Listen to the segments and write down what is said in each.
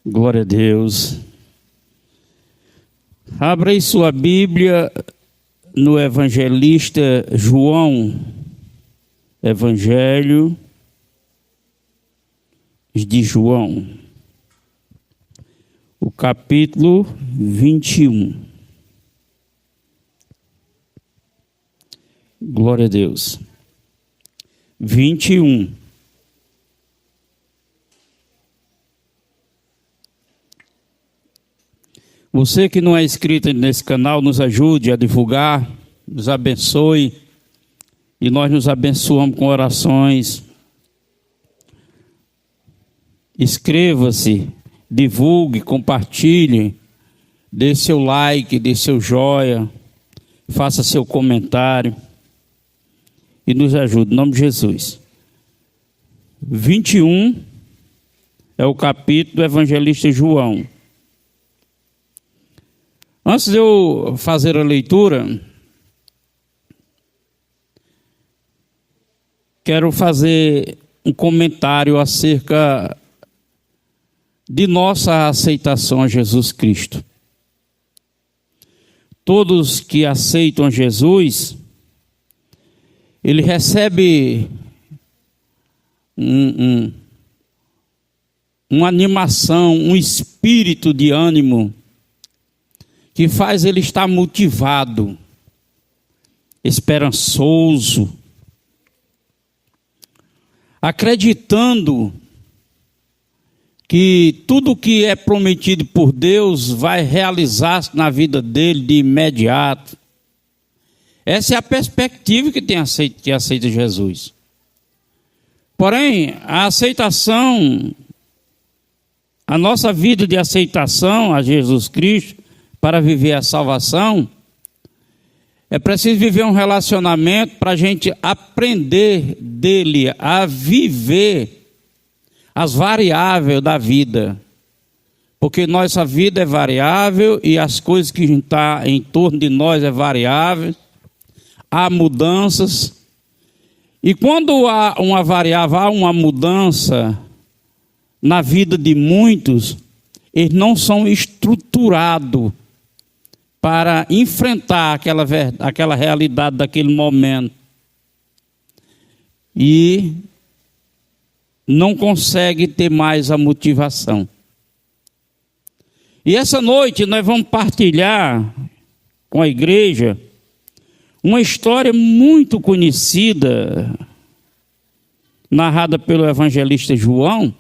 Glória a Deus. Abra aí sua Bíblia no Evangelista João. Evangelho de João. O capítulo 21. Glória a Deus. 21. Você que não é inscrito nesse canal, nos ajude a divulgar, nos abençoe, e nós nos abençoamos com orações. Inscreva-se, divulgue, compartilhe, dê seu like, dê seu joia, faça seu comentário e nos ajude, em nome de Jesus. 21 é o capítulo do Evangelista João. Antes de eu fazer a leitura, quero fazer um comentário acerca de nossa aceitação a Jesus Cristo. Todos que aceitam Jesus, ele recebe uma animação, um espírito de ânimo que faz ele estar motivado, esperançoso, acreditando que tudo que é prometido por Deus vai realizar-se na vida dele de imediato. Essa é a perspectiva que aceita Jesus. Porém, a nossa vida de aceitação a Jesus Cristo, para viver a salvação, é preciso viver um relacionamento para a gente aprender dele a viver as variáveis da vida. Porque nossa vida é variável e as coisas que estão em torno de nós é variável. Há mudanças. E quando há uma variável, há uma mudança na vida de muitos, eles não são estruturados para enfrentar aquela realidade daquele momento. E não consegue ter mais a motivação. E essa noite nós vamos partilhar com a igreja uma história muito conhecida, narrada pelo evangelista João,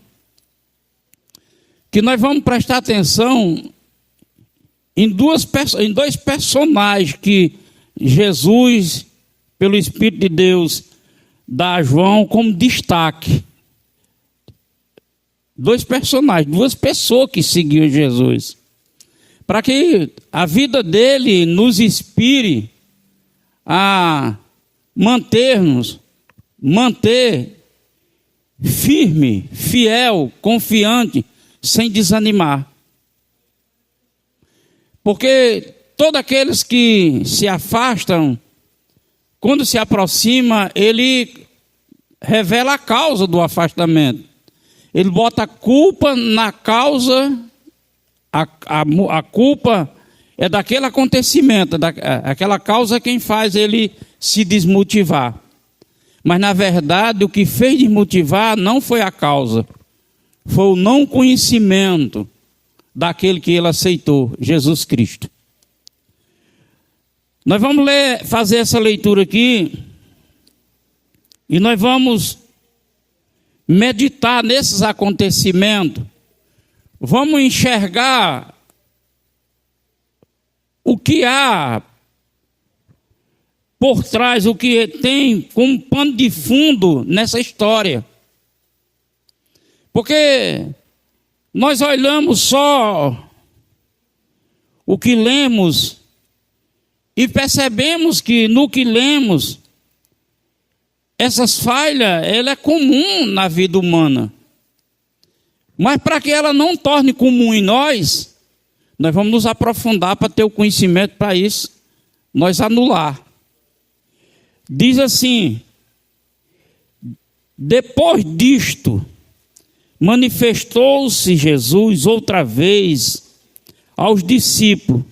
que nós vamos prestar atenção em dois personagens que Jesus, pelo Espírito de Deus, dá a João como destaque. Dois personagens, duas pessoas que seguiam Jesus. Para que a vida dele nos inspire a manter firme, fiel, confiante, sem desanimar. Porque todos aqueles que se afastam, quando se aproxima, ele revela a causa do afastamento. Ele bota a culpa na causa, a culpa é daquele acontecimento, aquela causa quem faz ele se desmotivar. Mas na verdade o que fez desmotivar não foi a causa, foi o não conhecimento daquele que ele aceitou, Jesus Cristo. Nós vamos fazer essa leitura aqui e nós vamos meditar nesses acontecimentos. Vamos enxergar o que há por trás, o que tem como pano de fundo nessa história. Porque nós olhamos só o que lemos e percebemos que no que lemos, essas falhas, ela é comum na vida humana. Mas para que ela não torne comum em nós vamos nos aprofundar para ter o conhecimento para isso, nós anular. Diz assim: depois disto, manifestou-se Jesus outra vez aos discípulos,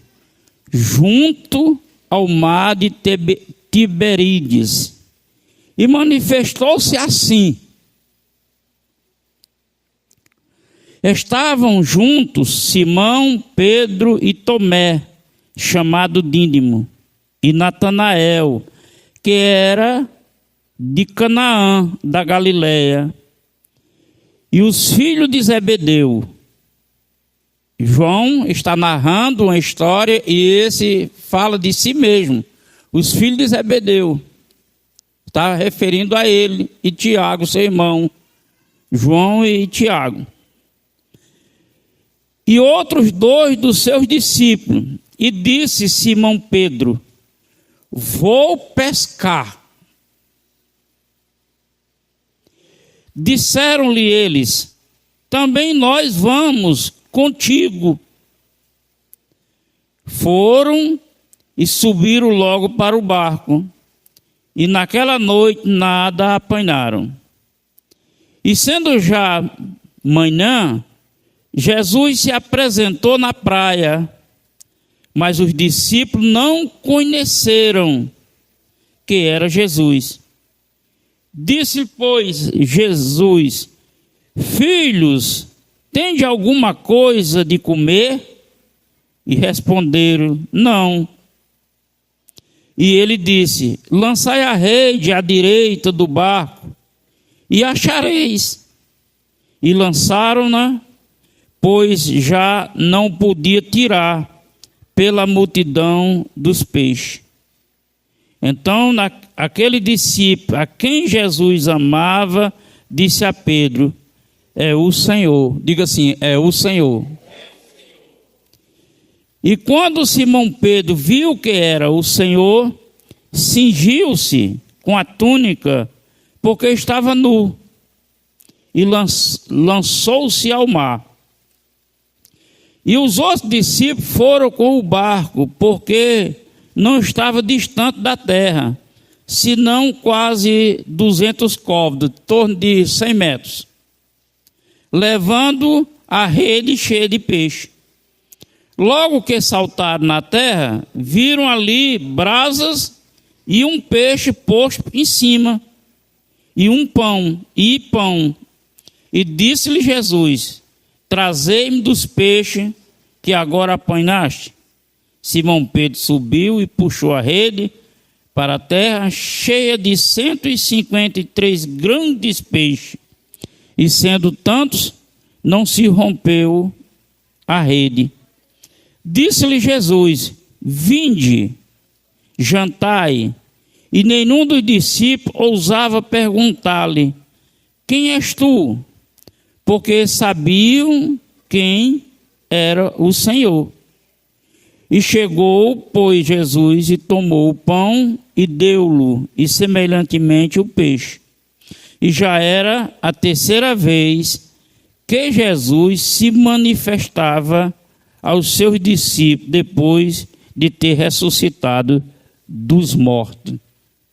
junto ao mar de Tiberíades, e manifestou-se assim. Estavam juntos Simão, Pedro e Tomé, chamado Dídimo, e Natanael, que era de Canaã, da Galileia, e os filhos de Zebedeu. João está narrando uma história e esse fala de si mesmo. Os filhos de Zebedeu. Está referindo a ele e Tiago, seu irmão. João e Tiago. E outros dois dos seus discípulos. E disse Simão Pedro: vou pescar. Disseram-lhe eles: também nós vamos contigo. Foram e subiram logo para o barco, e naquela noite nada apanharam. E sendo já manhã, Jesus se apresentou na praia, mas os discípulos não conheceram que era Jesus. Disse, pois, Jesus: filhos, tende alguma coisa de comer? E responderam: não. E ele disse: lançai a rede à direita do barco, e achareis. E lançaram-na, pois já não podia tirar pela multidão dos peixes. Então, aquele discípulo a quem Jesus amava, disse a Pedro: é o Senhor. Diga assim: é o Senhor. E quando Simão Pedro viu que era o Senhor, cingiu-se com a túnica, porque estava nu, e lançou-se ao mar. E os outros discípulos foram com o barco, porque não estava distante da terra, senão quase 200 côvados, em torno de 100 metros, levando a rede cheia de peixe. Logo que saltaram na terra, viram ali brasas e um peixe posto em cima, e pão. E disse-lhe Jesus: trazei-me dos peixes que agora apanhaste. Simão Pedro subiu e puxou a rede para a terra, cheia de 153 grandes peixes. E sendo tantos, não se rompeu a rede. Disse-lhe Jesus: vinde, jantai. E nenhum dos discípulos ousava perguntar-lhe: quem és tu? Porque sabiam quem era o Senhor. E chegou, pois, Jesus e tomou o pão e deu-lo, e semelhantemente o peixe. E já era a terceira vez que Jesus se manifestava aos seus discípulos depois de ter ressuscitado dos mortos.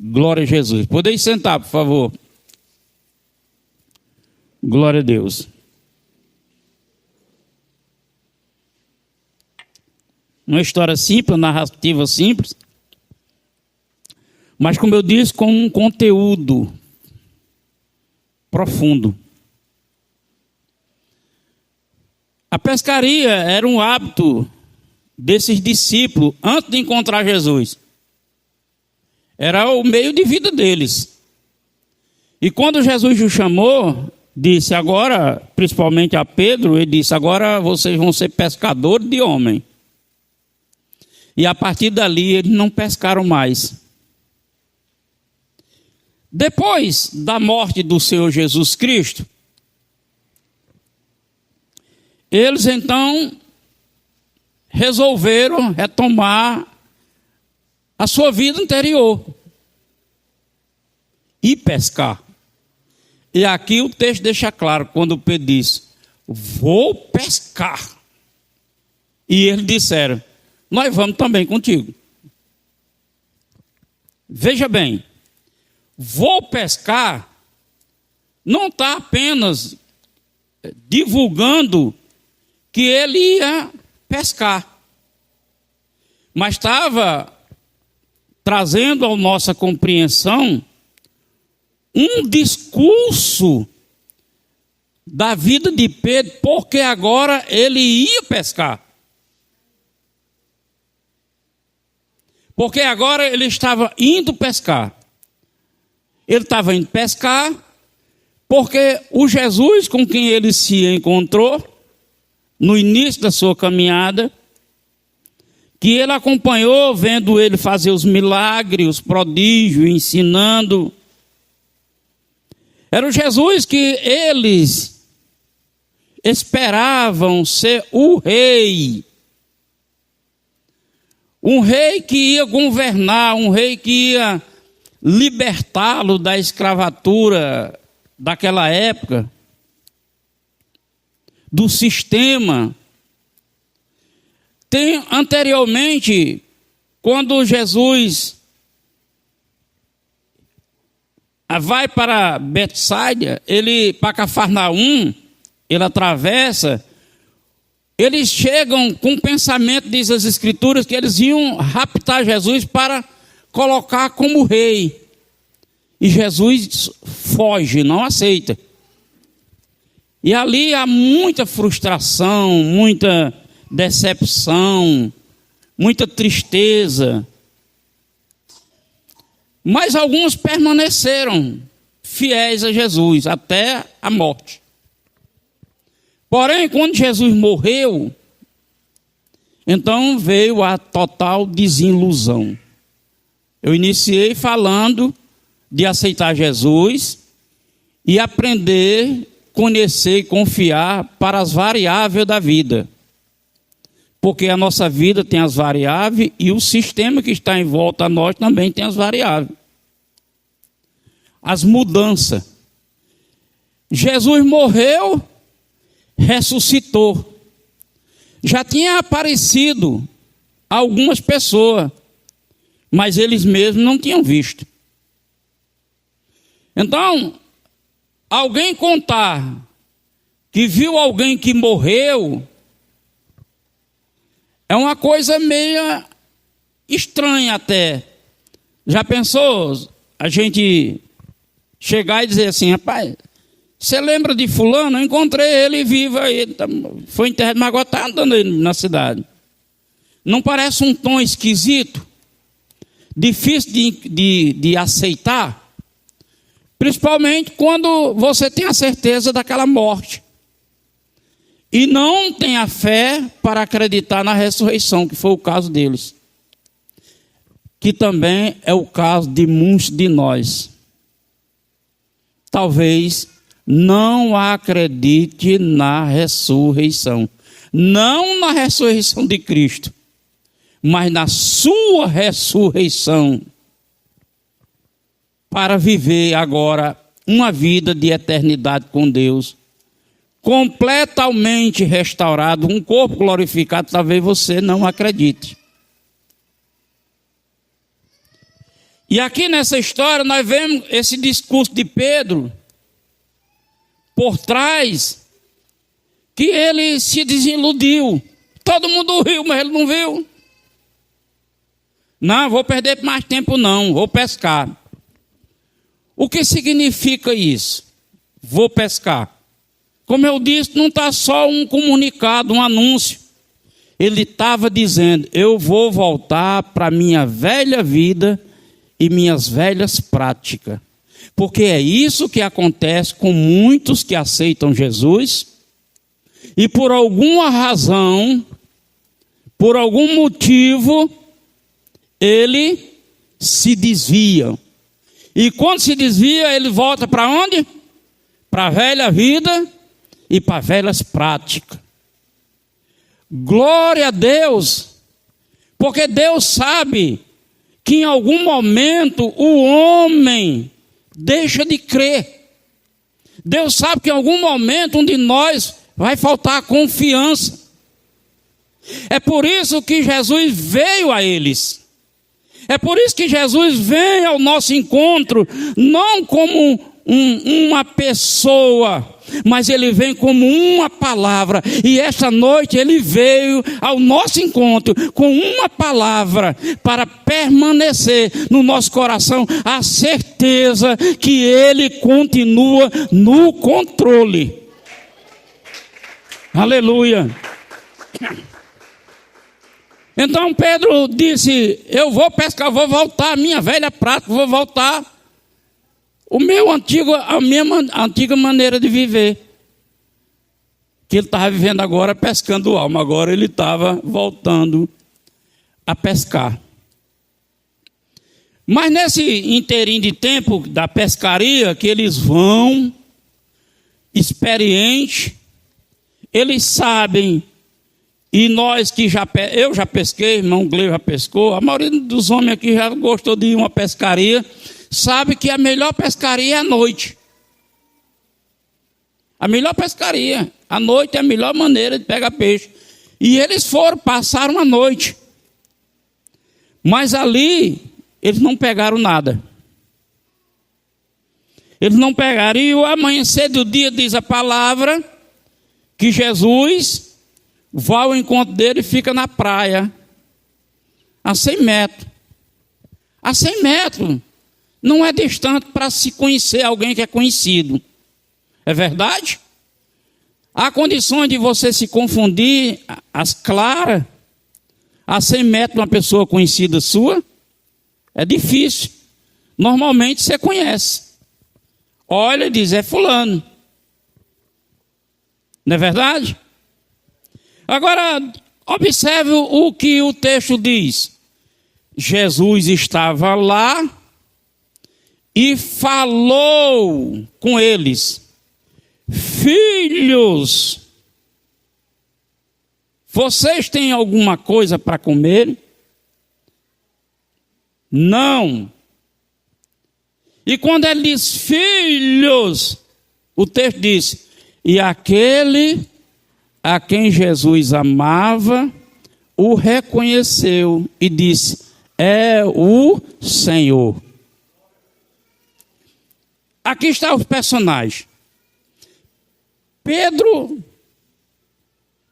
Glória a Jesus. Podeis sentar, por favor. Glória a Deus. Uma história simples, narrativa simples, mas, como eu disse, com um conteúdo profundo. A pescaria era um hábito desses discípulos antes de encontrar Jesus. Era o meio de vida deles. E quando Jesus o chamou, disse agora, principalmente a Pedro, ele disse: agora vocês vão ser pescadores de homem. E a partir dali eles não pescaram mais. Depois da morte do Senhor Jesus Cristo, eles então resolveram retomar a sua vida anterior e pescar. E aqui o texto deixa claro, quando Pedro disse: vou pescar. E eles disseram: nós vamos também contigo. Veja bem, vou pescar não está apenas divulgando que ele ia pescar, mas estava trazendo à nossa compreensão um discurso da vida de Pedro, porque agora ele ia pescar. Porque agora ele estava indo pescar. Ele estava indo pescar porque o Jesus com quem ele se encontrou no início da sua caminhada, que ele acompanhou vendo ele fazer os milagres, os prodígios, ensinando, era o Jesus que eles esperavam ser o rei. Um rei que ia governar, um rei que ia libertá-lo da escravatura daquela época, do sistema. Tem anteriormente, quando Jesus vai para Betsaida, ele para Cafarnaum, ele atravessa, eles chegam com o pensamento, diz as Escrituras, que eles iam raptar Jesus para colocar como rei. E Jesus foge, não aceita. E ali há muita frustração, muita decepção, muita tristeza. Mas alguns permaneceram fiéis a Jesus até a morte. Porém, quando Jesus morreu, então veio a total desilusão. Eu iniciei falando de aceitar Jesus e aprender, conhecer e confiar para as variáveis da vida. Porque a nossa vida tem as variáveis e o sistema que está em volta a nós também tem as variáveis. As mudanças. Jesus morreu, ressuscitou. Já tinha aparecido a algumas pessoas, mas eles mesmos não tinham visto. Então, alguém contar que viu alguém que morreu é uma coisa meio estranha até. Já pensou a gente chegar e dizer assim, rapaz, você lembra de fulano? Eu encontrei ele vivo aí, foi enterrado, mas agora está andando aí na cidade. Não parece um tom esquisito? Difícil de aceitar? Principalmente quando você tem a certeza daquela morte. E não tem a fé para acreditar na ressurreição, que foi o caso deles. Que também é o caso de muitos de nós. Talvez não acredite na ressurreição. Não na ressurreição de Cristo, mas na sua ressurreição. Para viver agora uma vida de eternidade com Deus. Completamente restaurado, um corpo glorificado, talvez você não acredite. E aqui nessa história nós vemos esse discurso de Pedro, por trás, que ele se desiludiu. Todo mundo riu, mas ele não viu. Não, vou perder mais tempo não, vou pescar. O que significa isso? Vou pescar. Como eu disse, não está só um comunicado, um anúncio. Ele estava dizendo, eu vou voltar para a minha velha vida e minhas velhas práticas. Porque é isso que acontece com muitos que aceitam Jesus e por alguma razão, por algum motivo, ele se desvia. E quando se desvia, ele volta para onde? Para a velha vida e para velhas práticas. Glória a Deus, porque Deus sabe que em algum momento o homem deixa de crer. Deus sabe que em algum momento um de nós vai faltar a confiança. É por isso que Jesus veio a eles. É por isso que Jesus vem ao nosso encontro, não como uma pessoa, mas ele vem como uma palavra. E esta noite ele veio ao nosso encontro com uma palavra para permanecer no nosso coração a certeza que ele continua no controle. Aleluia. Então Pedro disse: eu vou pescar, vou voltar à minha velha prática, vou voltar a minha antiga maneira de viver. Que ele estava vivendo agora pescando alma, agora ele estava voltando a pescar. Mas nesse inteirinho de tempo da pescaria, que eles vão, experientes, eles sabem. E nós que eu já pesquei, irmão Gleu já pescou, a maioria dos homens aqui já gostou de ir uma pescaria, sabe que a melhor pescaria é à noite. A melhor pescaria, à noite é a melhor maneira de pegar peixe. E eles passaram a noite. Mas ali, eles não pegaram nada. Eles não pegaram. E o amanhecer do dia diz a palavra que Jesus vai ao encontro dele e fica na praia, a 100 metros. A 100 metros não é distante para se conhecer alguém que é conhecido. É verdade? Há condições de você se confundir às claras, a 100 metros de uma pessoa conhecida sua? É difícil. Normalmente você conhece. Olha e diz: é fulano. Não é verdade? Agora, observe o que o texto diz. Jesus estava lá e falou com eles: filhos, vocês têm alguma coisa para comer? Não. E quando ele diz filhos, o texto diz: e aquele a quem Jesus amava o reconheceu e disse: é o Senhor. Aqui estão os personagens. Pedro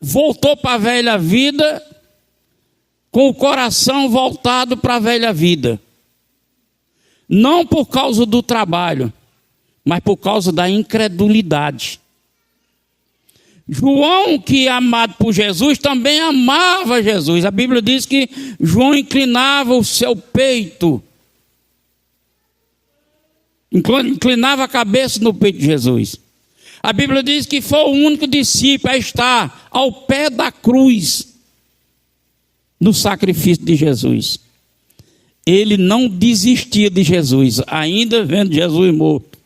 voltou para a velha vida com o coração voltado para a velha vida. Não por causa do trabalho, mas por causa da incredulidade. João, que é amado por Jesus, também amava Jesus. A Bíblia diz que João inclinava o seu peito, inclinava a cabeça no peito de Jesus. A Bíblia diz que foi o único discípulo a estar ao pé da cruz no sacrifício de Jesus. Ele não desistia de Jesus, ainda vendo Jesus morto.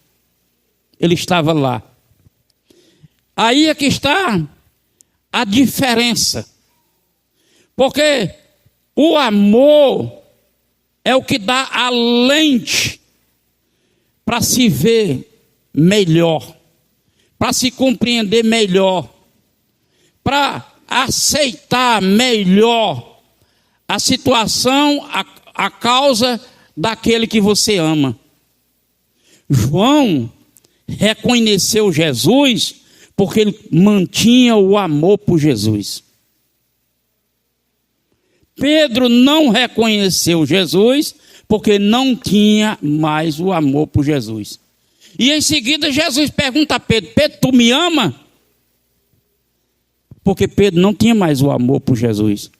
Ele estava lá. Aí é que está a diferença. Porque o amor é o que dá a lente para se ver melhor, para se compreender melhor, para aceitar melhor a situação, a causa daquele que você ama. João reconheceu Jesus porque ele mantinha o amor por Jesus. Pedro não reconheceu Jesus porque não tinha mais o amor por Jesus. E em seguida Jesus pergunta a Pedro: Pedro, tu me ama? Porque Pedro não tinha mais o amor por Jesus.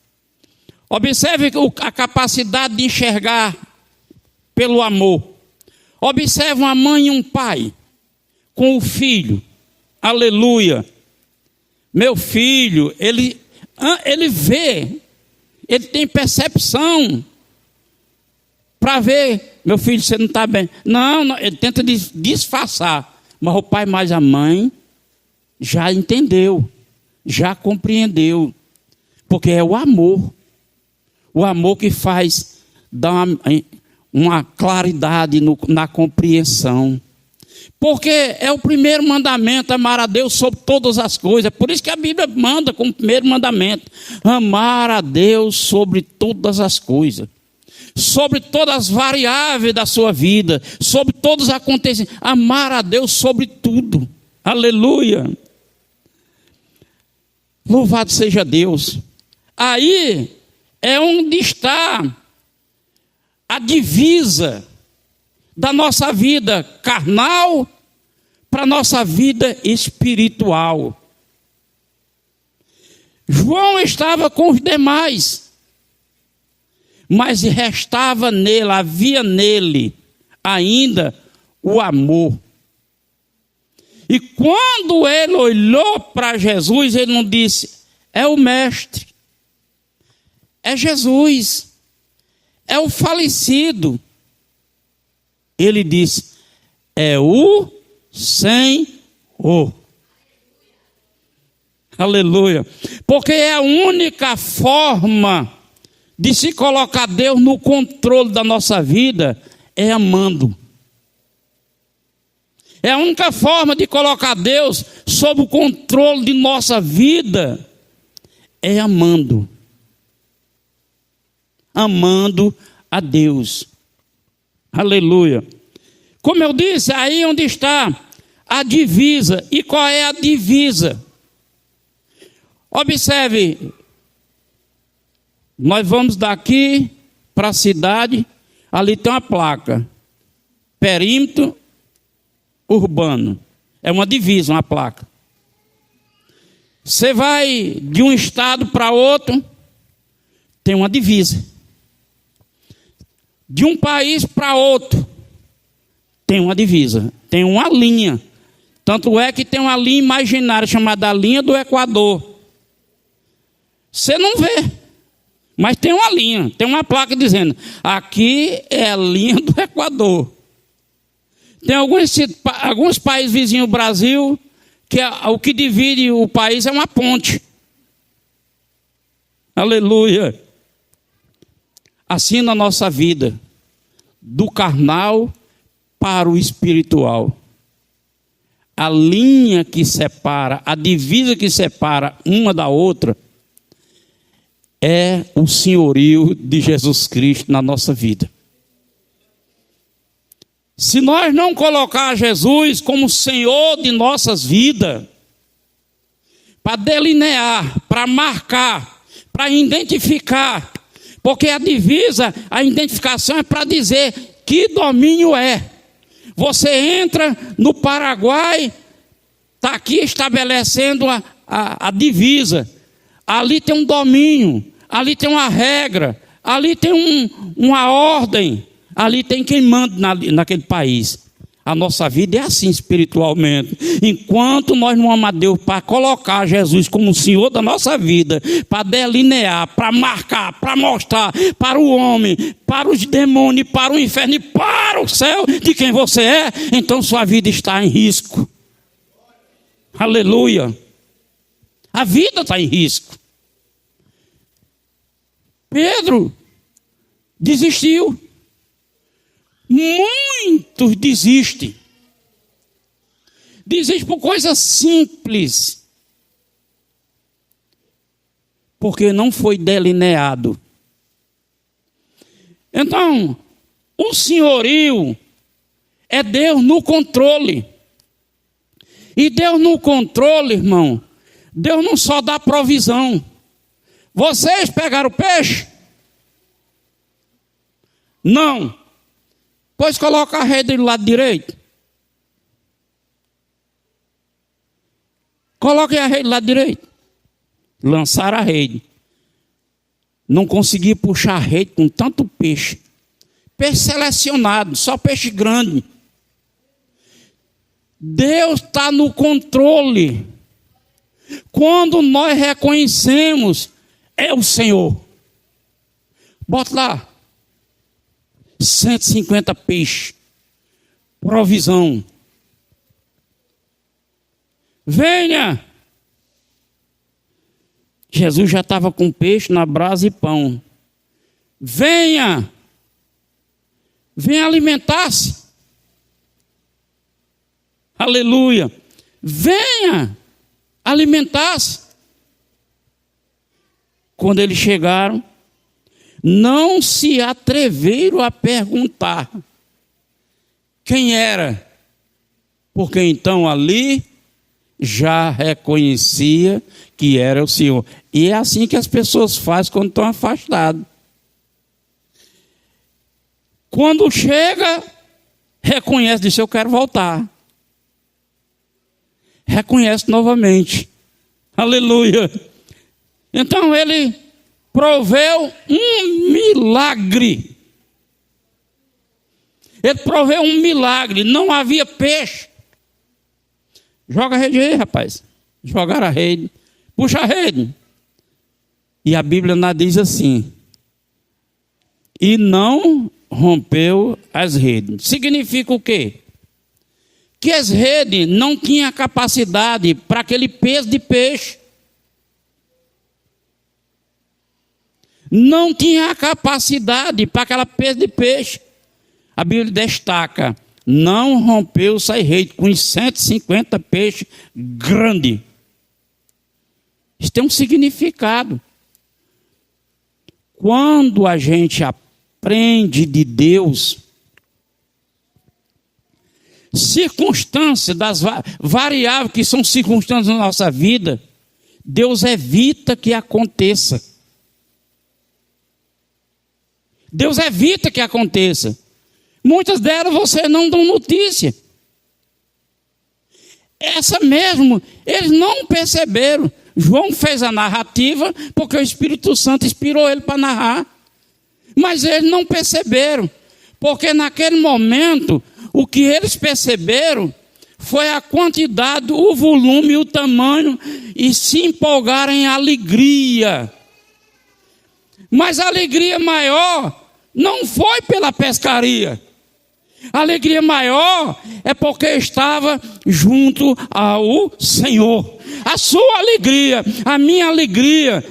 Observe a capacidade de enxergar pelo amor. Observe uma mãe e um pai com o filho. Aleluia. Meu filho, ele vê, ele tem percepção para ver: meu filho, você não está bem. Não, ele tenta disfarçar. Mas o pai mais a mãe já entendeu, já compreendeu. Porque é o amor. O amor que faz dar uma claridade na compreensão. Porque é o primeiro mandamento: amar a Deus sobre todas as coisas. Por isso que a Bíblia manda como primeiro mandamento: amar a Deus sobre todas as coisas. sobre todas as variáveis da sua vida, sobre todos os acontecimentos, amar a Deus sobre tudo. Aleluia! Louvado seja Deus. Aí é onde está a divisa da nossa vida carnal para a nossa vida espiritual. João estava com os demais, mas restava nele, havia nele ainda o amor. E quando ele olhou para Jesus, ele não disse: é o mestre, é Jesus, é o falecido. Ele disse: é o Senhor. Aleluia. Porque é a única forma de se colocar Deus no controle da nossa vida, é amando. É a única forma de colocar Deus sob o controle de nossa vida, é amando. Amando a Deus. Aleluia. Como eu disse, aí onde está a divisa. E qual é a divisa? Observe, nós vamos daqui para a cidade, ali tem uma placa, perímetro urbano, é uma divisa, uma placa. Você vai de um estado para outro, tem uma divisa. De um país para outro, tem uma divisa, tem uma linha. Tanto é que tem uma linha imaginária chamada linha do Equador. Você não vê, mas tem uma linha, tem uma placa dizendo: aqui é a linha do Equador. Tem alguns países vizinhos do Brasil que o que divide o país é uma ponte. Aleluia. Assim na nossa vida, do carnal para o espiritual. A linha que separa, a divisa que separa uma da outra, é o senhorio de Jesus Cristo na nossa vida. Se nós não colocar Jesus como Senhor de nossas vidas, para delinear, para marcar, para identificar, porque a divisa, a identificação é para dizer que domínio é. Você entra no Paraguai, está aqui estabelecendo a divisa. Ali tem um domínio, ali tem uma regra, ali tem uma ordem, ali tem quem manda naquele país. A nossa vida é assim espiritualmente. Enquanto nós não amamos a Deus para colocar Jesus como o Senhor da nossa vida, para delinear, para marcar, para mostrar para o homem, para os demônios, para o inferno e para o céu de quem você é, então sua vida está em risco. Aleluia. A vida está em risco. Pedro desistiu. Muitos desistem. Desistem por coisas simples. Porque não foi delineado. Então, o senhorio é Deus no controle. E Deus no controle, irmão, Deus não só dá provisão. Vocês pegaram peixe? Não. Pois coloca a rede do lado direito. Coloquem a rede do lado direito. Lançaram a rede. Não consegui puxar a rede com tanto peixe. Peixe selecionado, só peixe grande. Deus está no controle. Quando nós reconhecemos, é o Senhor. Bota lá. 150 peixes. Provisão. Venha. Jesus já estava com peixe na brasa e pão. Venha. Venha alimentar-se. Aleluia. Venha alimentar-se. Quando eles chegaram, não se atreveram a perguntar quem era, porque então ali já reconhecia que era o Senhor. E é assim que as pessoas fazem quando estão afastadas. Quando chega, reconhece, diz: eu quero voltar. Reconhece novamente. Aleluia. Então ele proveu um milagre. Ele proveu um milagre. Não havia peixe. Joga a rede aí, rapaz. Jogaram a rede. Puxa a rede. E a Bíblia diz assim: e não rompeu as redes. Significa o quê? Que as redes não tinham capacidade para aquele peso de peixe. Não tinha a capacidade para aquela peso de peixe. A Bíblia destaca: não rompeu essa rede com 150 peixes grandes. Isso tem um significado. Quando a gente aprende de Deus, circunstâncias, das variáveis que são circunstâncias na nossa vida, Deus evita que aconteça. Deus evita que aconteça. Muitas delas você não dão notícia. Essa mesmo, eles não perceberam. João fez a narrativa porque o Espírito Santo inspirou ele para narrar. Mas eles não perceberam. Porque naquele momento, o que eles perceberam foi a quantidade, o volume e o tamanho, e se empolgaram em alegria. Mas a alegria maior não foi pela pescaria. A alegria maior é porque estava junto ao Senhor. A sua alegria, a minha alegria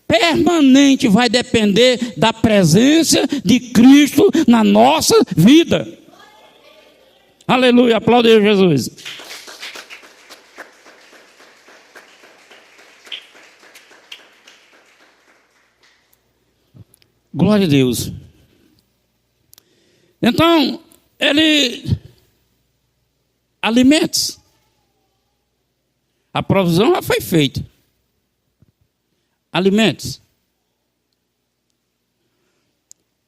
permanente vai depender da presença de Cristo na nossa vida. Aleluia, aplaude Jesus. Glória a Deus. Então, ele alimentos. A provisão já foi feita. Alimentos.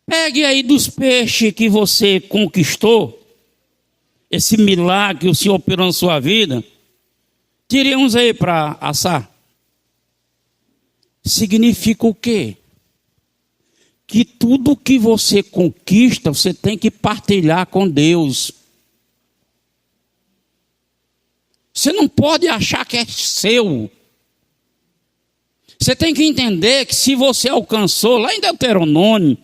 Pegue aí dos peixes que você conquistou, esse milagre que o Senhor operou na sua vida, tire uns aí para assar. Significa o quê? Que tudo que você conquista, você tem que partilhar com Deus. Você não pode achar que é seu. Você tem que entender que se você alcançou, lá em Deuteronômio,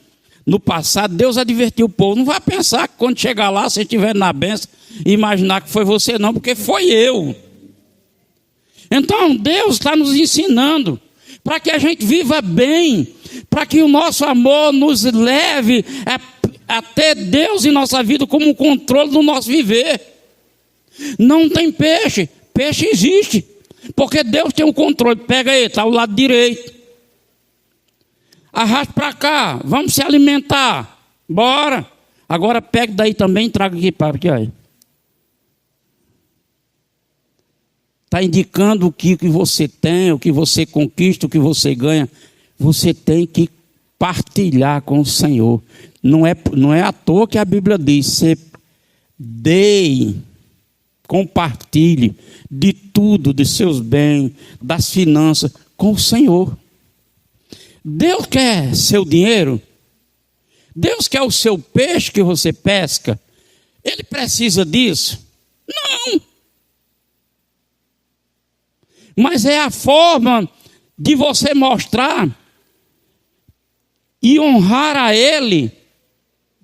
no passado, Deus advertiu o povo: não vai pensar que quando chegar lá, você estiver na bênção, imaginar que foi você não, porque foi eu. Então Deus está nos ensinando para que a gente viva bem, para que o nosso amor nos leve a ter Deus em nossa vida como um controle do nosso viver. Não tem peixe, peixe existe, porque Deus tem o controle. Pega aí, está ao lado direito. Arrasta para cá, vamos se alimentar. Bora. Agora pega daí também e traga aqui para aqui. Está indicando o que você tem, o que você conquista, o que você ganha. Você tem que partilhar com o Senhor. Não é à toa que a Bíblia diz: você dê, compartilhe de tudo, de seus bens, das finanças, com o Senhor. Deus quer seu dinheiro. Deus quer o seu peixe que você pesca. Ele precisa disso? Não. Mas é a forma de você mostrar e honrar a Ele,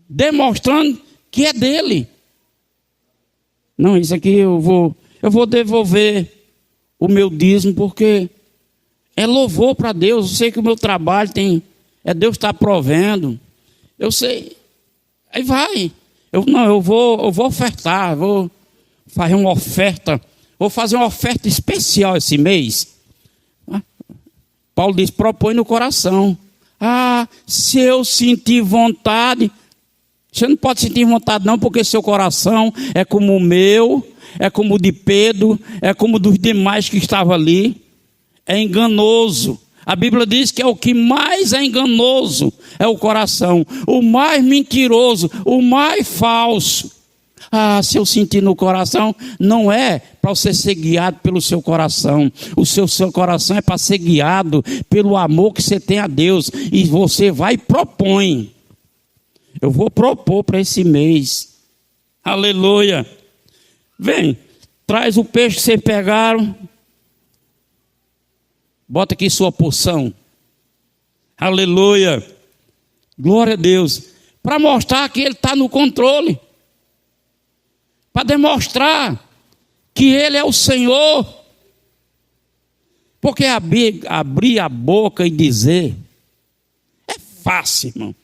demonstrando que é dele. Não, isso aqui eu vou devolver o meu dízimo, porque é louvor para Deus. Eu sei que o meu trabalho Deus está provendo. Eu sei. Aí vai. Eu vou ofertar, vou fazer uma oferta. Vou fazer uma oferta especial esse mês. Paulo diz: propõe no coração. Se eu sentir vontade. Você não pode sentir vontade não, porque seu coração é como o meu, é como o de Pedro, é como o dos demais que estavam ali. É enganoso. A Bíblia diz que é o que mais é enganoso, é o coração. O mais mentiroso, o mais falso. Se eu sentir no coração, não é para você ser guiado pelo seu coração. O seu coração é para ser guiado pelo amor que você tem a Deus. E você vai e propõe. Eu vou propor para esse mês. Aleluia. Vem, traz o peixe que vocês pegaram. Bota aqui sua porção. Aleluia. Glória a Deus. Para mostrar que Ele está no controle. Para demonstrar que Ele é o Senhor. Porque abrir a boca e dizer é fácil, irmão.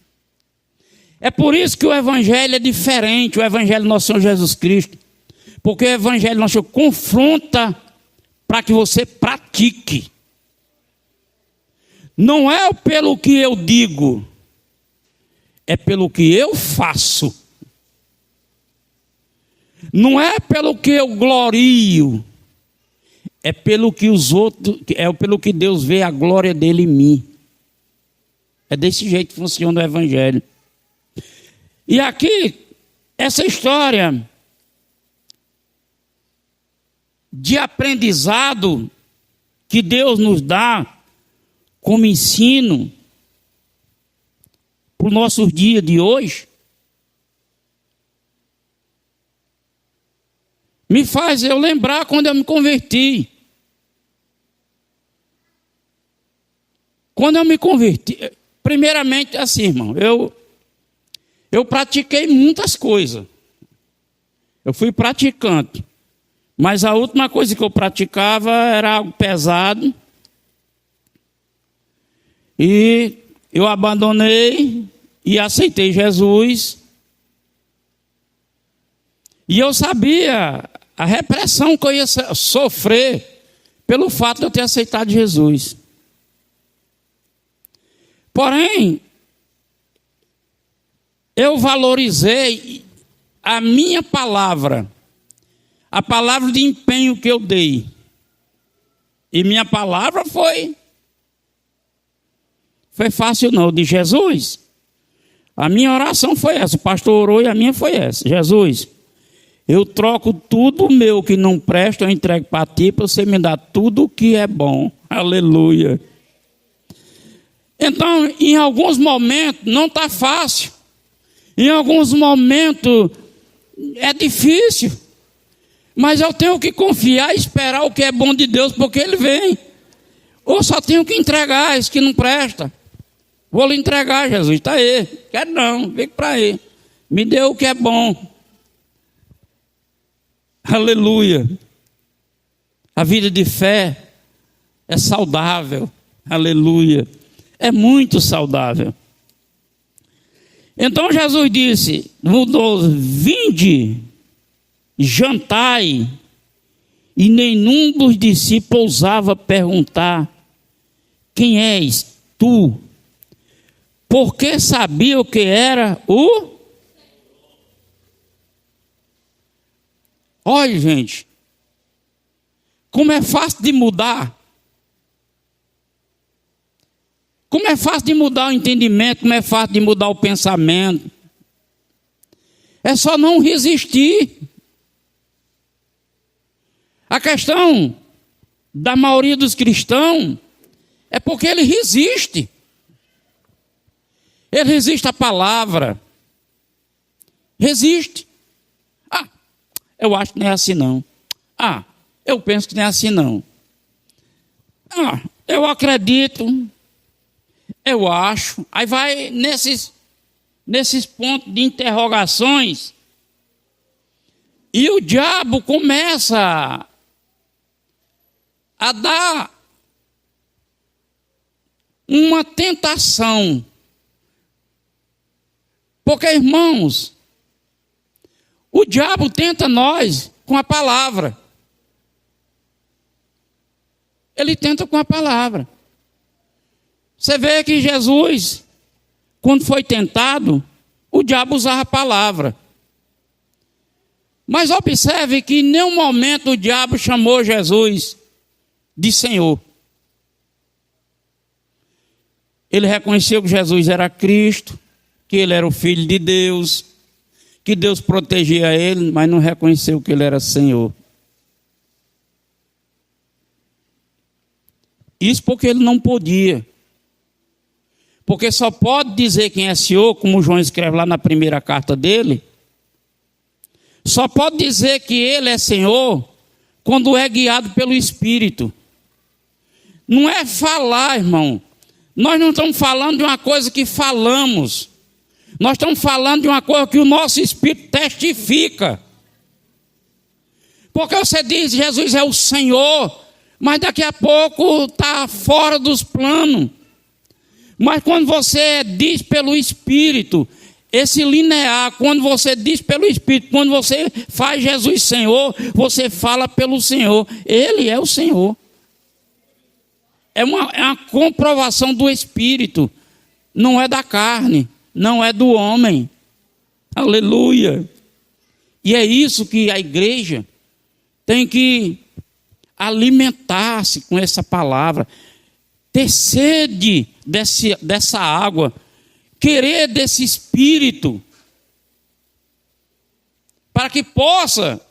É por isso que o Evangelho é diferente, o Evangelho do nosso Senhor Jesus Cristo. Porque o Evangelho do nosso Senhor confronta para que você pratique. Não é pelo que eu digo, é pelo que eu faço. Não é pelo que eu glorio, é pelo que os outros, é pelo que Deus vê a glória dele em mim. É desse jeito que funciona o Evangelho. E aqui, essa história de aprendizado que Deus nos dá como ensino para os nossos dias de hoje, me faz eu lembrar quando eu me converti. Quando eu me converti, primeiramente assim, irmão, eu pratiquei muitas coisas. Eu fui praticante. Mas a última coisa que eu praticava era algo pesado. E eu abandonei e aceitei Jesus. E eu sabia a repressão que eu ia sofrer pelo fato de eu ter aceitado Jesus. Porém, eu valorizei a minha palavra, a palavra de empenho que eu dei. E minha palavra foi fácil não, de Jesus. A minha oração foi essa, o pastor orou e a minha foi essa. Jesus, eu troco tudo meu que não presta, eu entrego para ti, para você me dar tudo o que é bom. Aleluia. Então, em alguns momentos, não está fácil. Em alguns momentos, é difícil. Mas eu tenho que confiar e esperar o que é bom de Deus, porque Ele vem. Ou só tenho que entregar isso que não presta. Vou lhe entregar, Jesus, está aí. Quero não, vem para aí. Me dê o que é bom. Aleluia. A vida de fé é saudável. Aleluia. É muito saudável. Então Jesus disse, no 12, vinde, jantai, e nenhum dos discípulos ousava perguntar, quem és tu? Porque sabia o que era o... Olha, gente, como é fácil de mudar. Como é fácil de mudar o entendimento, como é fácil de mudar o pensamento. É só não resistir. A questão da maioria dos cristãos é porque ele resiste. Ele resiste à palavra. Resiste. Eu acho que não é assim não. Eu penso que não é assim não. Eu acredito. Eu acho. Aí vai nesses pontos de interrogações. E o diabo começa a dar uma tentação. Porque, irmãos, o diabo tenta nós com a palavra. Ele tenta com a palavra. Você vê que Jesus, quando foi tentado, o diabo usava a palavra. Mas observe que em nenhum momento o diabo chamou Jesus de Senhor. Ele reconheceu que Jesus era Cristo, que ele era o Filho de Deus, que Deus protegia ele, mas não reconheceu que ele era Senhor. Isso porque ele não podia. Porque só pode dizer quem é Senhor, como João escreve lá na primeira carta dele, só pode dizer que ele é Senhor quando é guiado pelo Espírito. Não é falar, irmão. Nós não estamos falando de uma coisa que falamos. Nós estamos falando de uma coisa que o nosso Espírito testifica. Porque você diz Jesus é o Senhor, mas daqui a pouco está fora dos planos. Mas quando você diz pelo Espírito, esse linear, quando você diz pelo Espírito, quando você faz Jesus Senhor, você fala pelo Senhor. Ele é o Senhor. É uma comprovação do Espírito, não é da carne, não é do homem. Aleluia. E é isso que a igreja tem que alimentar-se com essa palavra, ter sede dessa água, querer desse Espírito, para que possa,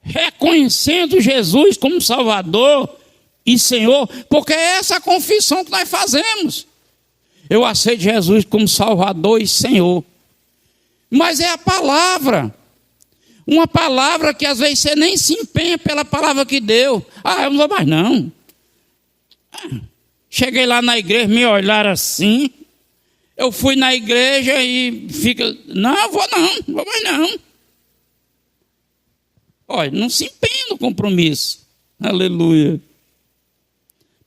reconhecendo Jesus como Salvador e Senhor, porque é essa a confissão que nós fazemos. Eu aceito Jesus como Salvador e Senhor. Mas é a palavra. Uma palavra que às vezes você nem se empenha pela palavra que deu. Eu não vou mais não. Cheguei lá na igreja, me olharam assim. Eu fui na igreja e fica... Não vou mais não. Olha, não se empenha no compromisso. Aleluia.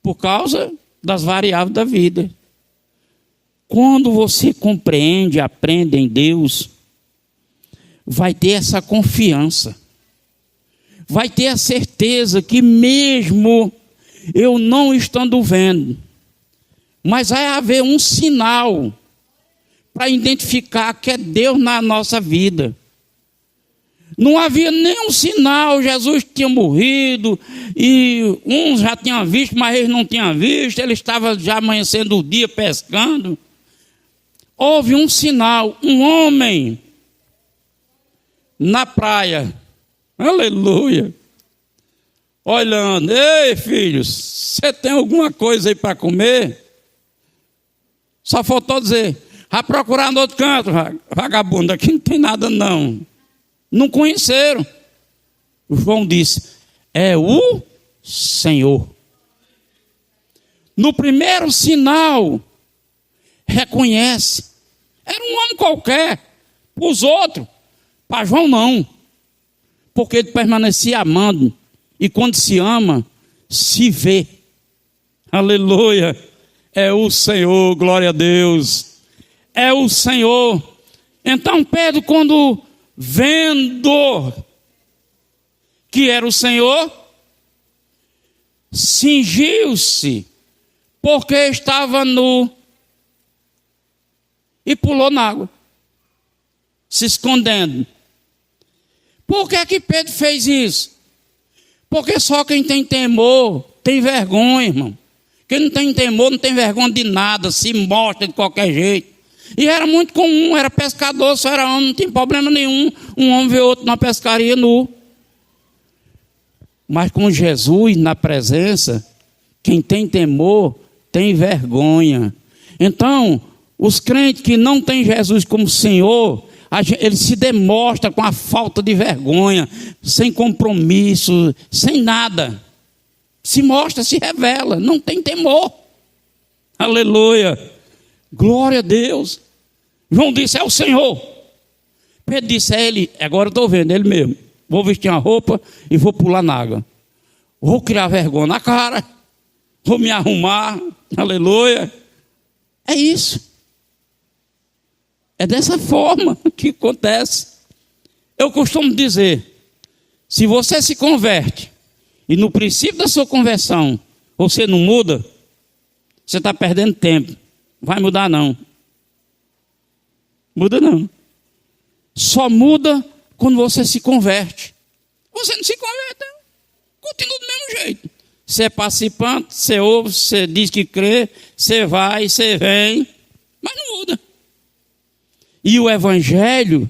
Por causa das variáveis da vida. Quando você compreende, aprende em Deus, vai ter essa confiança. Vai ter a certeza que mesmo eu não estando vendo, mas vai haver um sinal para identificar que é Deus na nossa vida. Não havia nenhum sinal, Jesus tinha morrido, e uns já tinham visto, mas eles não tinham visto, ele estava já amanhecendo o dia pescando. Houve um sinal, um homem na praia, aleluia, olhando, ei filhos, você tem alguma coisa aí para comer? Só faltou dizer, vai procurar no outro canto, vagabundo, aqui não tem nada não. Não conheceram. João disse, é o Senhor. No primeiro sinal, reconhece. Era um homem qualquer, para os outros, para João não. Porque ele permanecia amando. E quando se ama, se vê. Aleluia. É o Senhor, glória a Deus. É o Senhor. Então Pedro, quando vendo que era o Senhor, cingiu-se, porque estava nu, e pulou na água, se escondendo. Por que Pedro fez isso? Porque só quem tem temor tem vergonha, irmão. Quem não tem temor não tem vergonha de nada, se mostra de qualquer jeito. E era muito comum, era pescador, só era homem, não tinha problema nenhum. Um homem vê outro na pescaria nu. Mas com Jesus na presença, quem tem temor tem vergonha. Então, os crentes que não têm Jesus como Senhor, ele se demonstra com a falta de vergonha, sem compromisso, sem nada. Se mostra, se revela, não tem temor. Aleluia. Glória a Deus. João disse, é o Senhor. Pedro disse, é ele, agora eu estou vendo, ele mesmo. Vou vestir uma roupa e vou pular na água. Vou criar vergonha na cara. Vou me arrumar. Aleluia. É isso. É dessa forma que acontece. Eu costumo dizer, se você se converte, e no princípio da sua conversão, você não muda, Você está perdendo tempo. Vai mudar não. Muda não. Só muda quando você se converte. Você não se converte, não. Continua do mesmo jeito. Você é participante, você ouve, você diz que crê, você vai, você vem, mas não muda. E o Evangelho,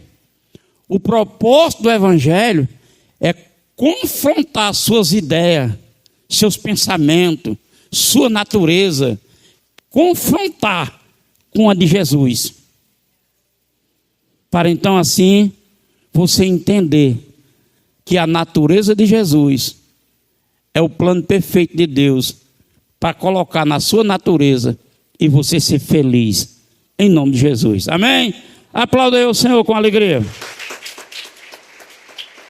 o propósito do Evangelho é confrontar suas ideias, seus pensamentos, sua natureza, confrontar com a de Jesus. Para então assim você entender que a natureza de Jesus é o plano perfeito de Deus para colocar na sua natureza e você ser feliz. Em nome de Jesus. Amém? Aplauda aí o Senhor com alegria.